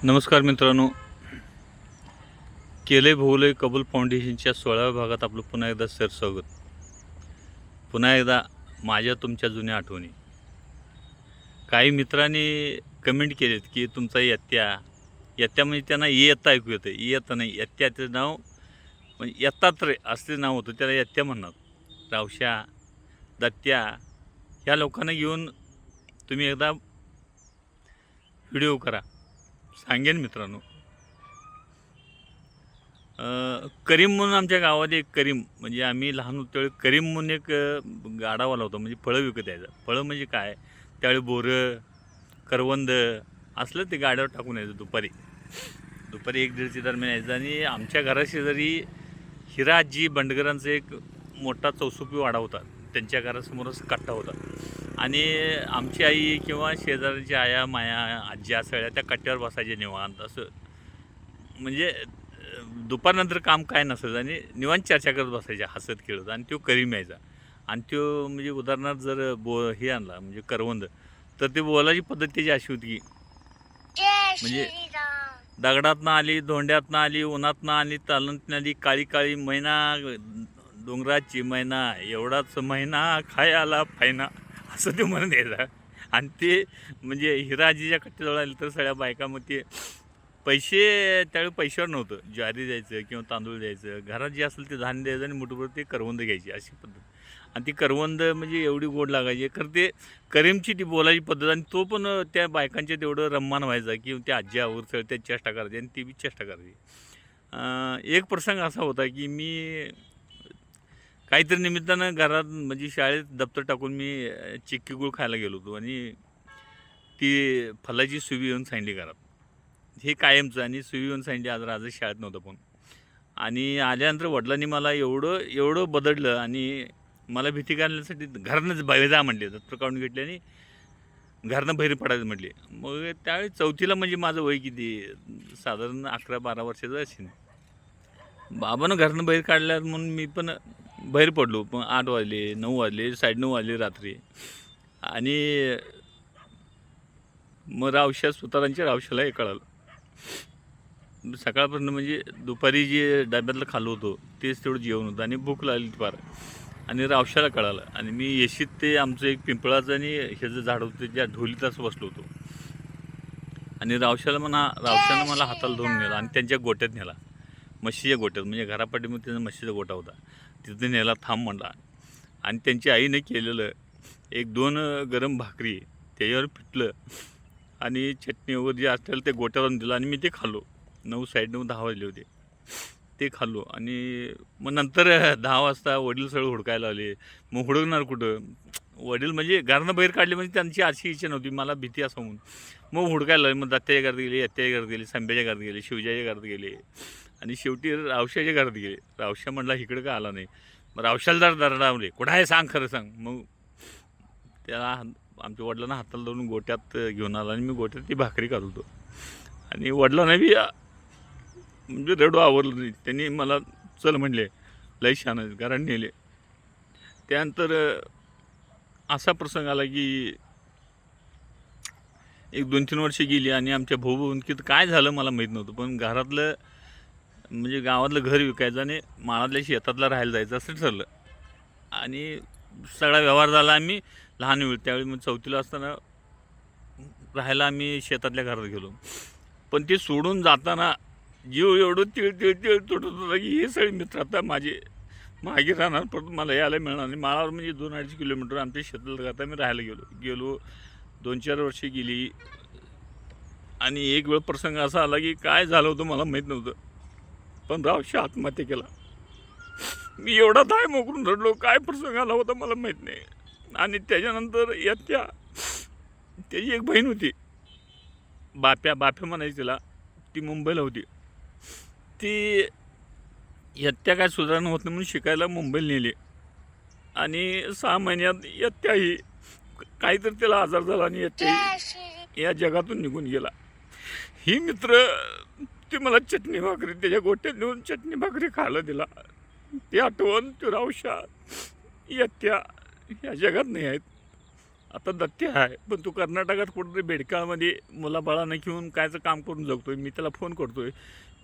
नमस्कार मित्रांनो, केले भोवले कबूल फाउंडेशनच्या 16व्या भागात आपलं पुन्हा एकदा स्वागत. पुन्हा एकदा माझ्या तुमच्या जुन्या आठवणी. काही मित्रांनी कमेंट केलेत की तुमचा यत्त्या म्हणजे त्यांना इयत्ता ऐकू येतं. इयत्ता नाही, यत्त्याचं नाव म्हणजे यत्तात्रय असले नाव होतं, त्याला यत्त्या म्हणणार. रावशा, दत्त्या ह्या लोकांना घेऊन तुम्ही एकदा व्हिडिओ करा. सांगेन मित्रांनो. करीम म्हणून आमच्या गावात एक करीम, म्हणजे आम्ही लहान होतो त्यावेळी करीम म्हणून एक गाडावाला होता. म्हणजे फळं विकत यायचा. फळं म्हणजे काय, त्यावेळी बोरं, करवंद असलं ते गाड्यावर टाकून यायचं. दुपारी 1-1:30 दरम्यान यायचं. आणि आमच्या घराशेजारी हिराजी बंडगरांचा एक मोठा चौसुपी वाडा होता. त्यांच्या घरासमोरच कट्टा होता. आणि आमची आई किंवा शेजाऱ्यांच्या आया माया आज्या सगळ्या त्या कट्ट्यावर बसायच्या निवांत. असं म्हणजे दुपारनंतर काम काय नसायचं आणि निवांत चर्चा करत बसायच्या, हसत खेळत. आणि तो करीम यायचा. आणि तो म्हणजे उदाहरणार्थ जर हे आणला म्हणजे करवंद, तर ते बोलायची पद्धत त्याची अशी होती की म्हणजे दगडातनं आली, धोंड्यातनं आली, उन्हातनं आली, तालंतनं आली, काळी काळी मैना डोंगराची मैना, एवढाच महिना खाय आला फायना, असं ते म्हणून यायचा. आणि ते म्हणजे हिराजीच्या कट्ट्याजवळ आले तर सगळ्या बायका मग ते पैसे, त्यावेळी पैशावर नव्हतं, ज्वारी द्यायचं किंवा तांदूळ द्यायचं, घरात जे असेल ते धान्य द्यायचं आणि मुठभर ते करवंद घ्यायची, अशी पद्धत. आणि ती करवंद म्हणजे एवढी गोड लागायची. खरं ते करीमची ती बोलायची पद्धत. आणि तो पण त्या बायकांच्या तेवढं रम्मान व्हायचा की त्या आजी आवर त्या चेष्टा करायची आणि ती बी चेष्टा करायची. एक प्रसंग असा होता की मी काहीतरी निमित्तानं घरात म्हणजे शाळेत दप्तर टाकून मी चिक्की गुळ खायला गेलो होतो. आणि ती फलाची सुवी येऊन सांडली घरात. हे कायमचं. आणि सुवी येऊन सांडली. आज शाळेत नव्हतं पण. आणि आल्यानंतर वडिलांनी मला एवढं बदललं आणि मला भीती घालण्यासाठी घरानंच बाहेर जा म्हटले, दप्तर काढून घेतले आणि घरनं बाहेर पडायचं म्हटले. मग त्यावेळी चौथीला म्हणजे माझं वय किती, साधारण 11-12 वर्षाचं असेल. बाबानं घरनं बाहेर काढल्यात म्हणून मी पण बाहेर पडलो. पण 8 वाजले, 9 वाजले, 9:30 वाजले रात्री. आणि मग रावशाला हे कळालं. सकाळपासून म्हणजे दुपारी जे डब्यातलं खाल्लं होतं तेच तेवढं जेवण होतं आणि भूक लागली फार. आणि रावशाला कळालं. आणि मी येशीत ते आमचं एक पिंपळाचं आणि ह्याचं झाड होतं त्या ढोलीत असं बसलो होतो. आणि रावशानं मला हाताला धरून नेला आणि त्यांच्या गोट्यात नेला, म्हशीच्या गोट्यात. म्हणजे घरापाठीमध्ये त्यांचा म्हशीचा गोटा होता, तिथं नेला. थांब म्हणला. आणि त्यांच्या आईने केलेलं 1-2 गरम भाकरी त्याच्यावर पिटलं आणि चटणी वगैरे जे असेल ते गोट्यावर दिलं आणि मी ते खाल्लो. 9:30-10 वाजले होते. ते खाल्लो. आणि मग नंतर 10 वाजता वडील सगळं हुडकायला आले. मग हुडकणार कुठं, वडील म्हणजे घरानं बाहेर काढले म्हणजे त्यांची अशी इच्छा नव्हती, मला भीती असं म्हणून. मग हुडकायला लागले. मग दत्त्याच्या घरात गेले, यत्त्याच्या घरात गेले, संब्याच्या घरात गेले, शिवजाच्या घरात गेले आणि शेवटी रावशाच्या घरात गेले. रावशा म्हटला इकडं का आला नाही. मग रावशाला दरडावले, कुठं आहे सांग, खरं सांग. मग त्याला आमच्या वडिलांना हाताला धरून गोट्यात घेऊन आला आणि मी गोट्यात ती भाकरी खात होतो. आणि वडिलांना बी म्हणजे रडू आवरलं नाही. त्यांनी मला चल म्हणले, लय छान आहे, घरात नेले. त्यानंतर असा प्रसंग आला की 1-2-3 वर्षे गेली आणि आमच्या भाऊ-बहिणीत काय झालं मला माहीत नव्हतं. पण घरातलं म्हणजे गावातलं घर विकायचं आणि माळातल्या शेतातला राहायला जायचं असं ठरलं. आणि सगळा व्यवहार झाला. आम्ही लहान वेळ त्यावेळी मग 4थीला असताना राहायला आम्ही शेतातल्या घरात गेलो. पण ते सोडून जाताना जीव एवढं तिळ तुटत होता की हे सगळे मित्र आता माझे मागे राहणार, परत मला यायला मिळणार नाही. माळावर म्हणजे 2-2.5 किलोमीटर आमच्या शेतात आता मी राहायला गेलो 2-4 वर्षे गेली. आणि एक वेळ प्रसंग असा आला की काय झालं होतं मला माहीत नव्हतं, पण रावशा आत्महत्या केला. मी एवढा दाय मोकरून रडलो, काय प्रसंग आला होता मला माहीत नाही. आणि त्याच्यानंतर त्याची एक बहीण होती, बाप्या म्हणायची तिला. ती मुंबईला होती. ती यत्त्या काय सुधारणा होत नाही म्हणून शिकायला मुंबईला नेली. आणि 6 महिन्यात यत्त्याही काहीतरी त्याला आजार झाला आणि यत्त्याही या जगातून निघून गेला. ही मित्र ती मला चटणी भाकरी त्याच्या गोट्यात नेऊन चटणी भाकरी खायला दिला. ती आठवण, ती रावशा, यत्त्या ह्या जगात नाही आहेत. आता दत्ते आहे, पण तो कर्नाटकात कुठंतरी बेडकाळमध्ये मुलाबाळांना घेऊन कायचं काम करून जगतोय. मी त्याला फोन करतोय.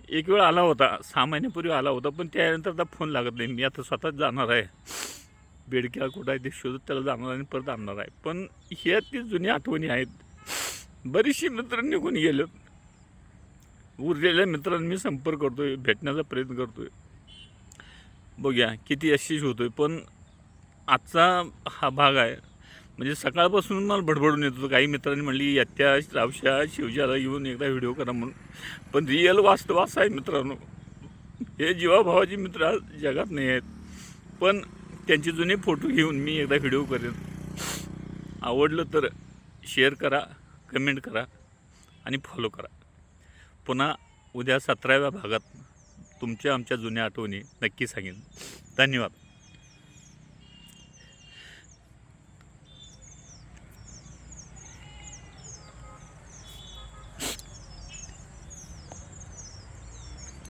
एक वेळ आला होता, 6 महिन्यापूर्वी आला होता, पण त्यानंतर आता फोन लागत नाही. मी आता स्वतःच जाणार आहे. बेडक्याळ कुठं आहे ते शोधत त्याला जाणार आणि परत आणणार आहे. पण ह्या ती जुन्या आठवणी आहेत. बरीचशी मित्र निघून गेले. उरलेल्या मित्रांनी मी संपर्क करतोय, भेटण्याचा प्रयत्न करतोय. बघूया किती यशस्वी होतोय. पण आजचा हा भाग आहे, म्हणजे सकाळपासून मला भडभडून येत होतं. काही मित्रांनी म्हणली यत्या, रावशा, शिवजाला येऊन एकदा व्हिडिओ करा म्हणून. पण रिअल वास्तव असं आहे मित्रांनो, हे जीवाभावाचे मित्र आज जगात नाही आहेत. पण त्यांचे जुने फोटो घेऊन मी एकदा व्हिडिओ करेन. आवडलं तर शेअर करा, कमेंट करा आणि फॉलो करा. पुन्हा उद्या 17व्या भागात तुमच्या आमच्या जुन्या आठवणी नक्की सांगेन. धन्यवाद.